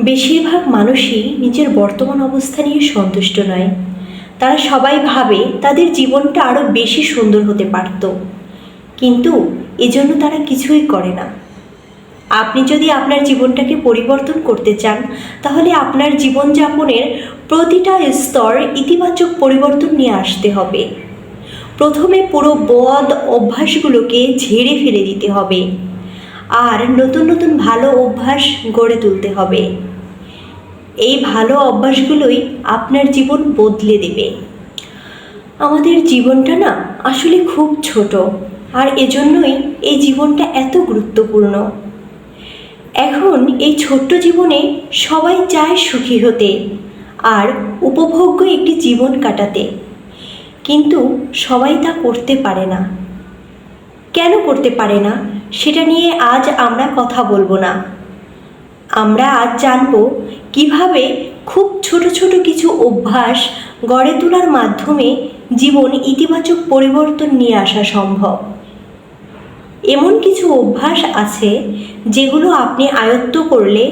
বেশিরভাগ মানুষই নিজের বর্তমান অবস্থা নিয়ে সন্তুষ্ট নয়। তারা সবাই ভাবে তাদের জীবনটা আরও বেশি সুন্দর হতে পারত, কিন্তু এজন্য তারা কিছুই করে না। আপনি যদি আপনার জীবনটাকে পরিবর্তন করতে চান, তাহলে আপনার জীবনযাপনের প্রতিটা স্তর ইতিবাচক পরিবর্তন নিয়ে আসতে হবে। প্রথমে পুরো বদ অভ্যাসগুলোকে ঝেড়ে ফেলে দিতে হবে, আর নতুন নতুন ভালো অভ্যাস গড়ে তুলতে হবে। এই ভালো অভ্যাসগুলোই আপনার জীবন বদলে দেবে। আমাদের জীবনটা না আসলে খুব ছোট, আর এজন্যই এই জীবনটা এত গুরুত্বপূর্ণ। এখন এই ছোট্ট জীবনে সবাই চায় সুখী হতে আর উপভোগ্য একটি জীবন কাটাতে, কিন্তু সবাই তা করতে পারে না। কেন করতে পারে না সেটা নিয়ে আজ আমরা কথা বলবো না। আমরা আজ জানব কিভাবে খুব ছোট ছোট কিছু অভ্যাস গড়ে তোলার মাধ্যমে জীবন ইতিবাচক পরিবর্তন নিয়ে আসা সম্ভব। এমন কিছু অভ্যাস আছে যেগুলো আপনি আয়ত্ত করলে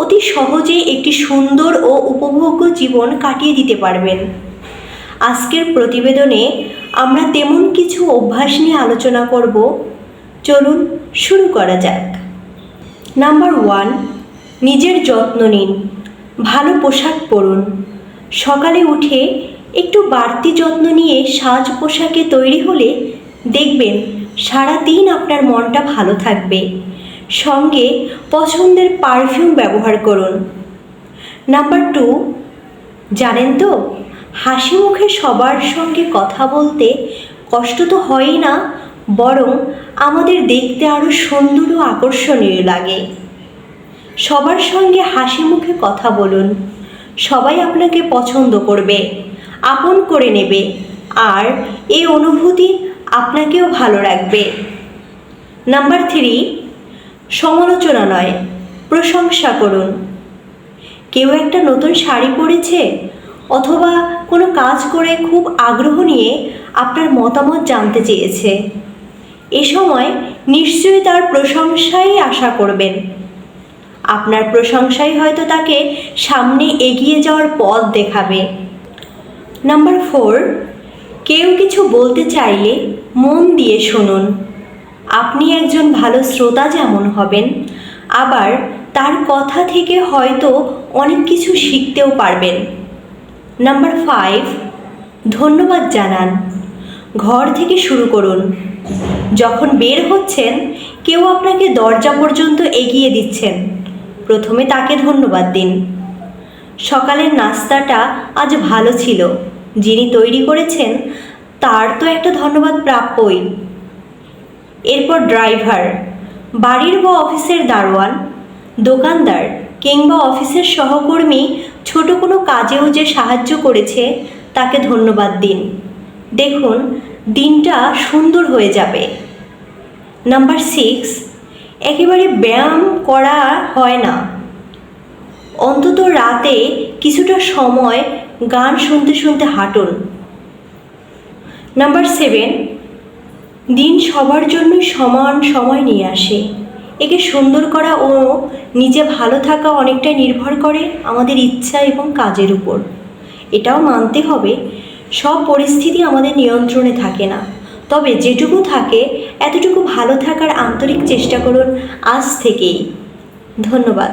অতি সহজে একটি সুন্দর ও উপভোগ্য জীবন কাটিয়ে দিতে পারবেন। আজকের প্রতিবেদনে আমরা তেমন কিছু অভ্যাস নিয়ে আলোচনা করব। চলুন শুরু করা যাক। নাম্বার 1, নিজের যত্ন নিন। ভালো পোশাক পরুন। সকালে উঠে একটু বাড়তি যত্ন নিয়ে সাজ পোশাকে তৈরি হলে দেখবেন সারাদিন আপনার মনটা ভালো থাকবে। সঙ্গে পছন্দের পারফিউম ব্যবহার করুন। নাম্বার 2, জানেন তো, হাসি মুখে সবার সঙ্গে কথা বলতে কষ্ট তো হয়ই না, বরং আমাদের দেখতে আরও সুন্দর ও আকর্ষণীয় লাগে। সবার সঙ্গে হাসি মুখে কথা বলুন। সবাই আপনাকে পছন্দ করবে, আপন করে নেবে, আর এই অনুভূতি আপনাকেও ভালো রাখবে। নাম্বার 3, সমালোচনা নয়, প্রশংসা করুন। কেউ একটা নতুন শাড়ি পরেছে অথবা কোনো কাজ করে খুব আগ্রহ নিয়ে আপনার মতামত জানতে চেয়েছে, এ সময় নিশ্চয়ই তার প্রশংসাই আশা করবেন। আপনার প্রশংসাই হয়তো তাকে সামনে এগিয়ে যাওয়ার পথ দেখাবে। নাম্বার 4, কেউ কিছু বলতে চাইলে মন দিয়ে শুনুন। আপনি একজন ভালো শ্রোতা যেমন হবেন, আবার তার কথা থেকে হয়তো অনেক কিছু শিখতেও পারবেন। নাম্বার 5, ধন্যবাদ জানান। ঘর থেকে শুরু করুন। যখন বের হচ্ছেন, কেউ আপনাকে দরজা পর্যন্ত এগিয়ে দিচ্ছেন, প্রথমে তাকে ধন্যবাদ দিন। সকালের নাস্তাটা আজ ভালো ছিল, যিনি তৈরি করেছেন তার তো একটা ধন্যবাদ প্রাপ্যই। এরপর ড্রাইভার, বাড়ির বা অফিসের দারোয়ান, দোকানদার কিংবা অফিসের সহকর্মী ছোট কোনো কাজেও যে সাহায্য করেছে তাকে ধন্যবাদ দিন। দেখুন দিনটা সুন্দর হয়ে যাবে। নাম্বার 6, একেবারে ব্যায়াম করা হয় না, অন্তত রাতে কিছুটা সময় গান শুনতে শুনতে হাঁটুন। নাম্বার 7, দিন সবার জন্যই সমান সময় নিয়ে আসে। একে সুন্দর করা ও নিজে ভালো থাকা অনেকটাই নির্ভর করে আমাদের ইচ্ছা এবং কাজের উপর। এটাও মানতে হবে সব পরিস্থিতি আমাদের নিয়ন্ত্রণে থাকে না, তবে যেটুকু থাকে এতটুকু ভালো থাকার আন্তরিক চেষ্টা করুন আজ থেকেই। ধন্যবাদ।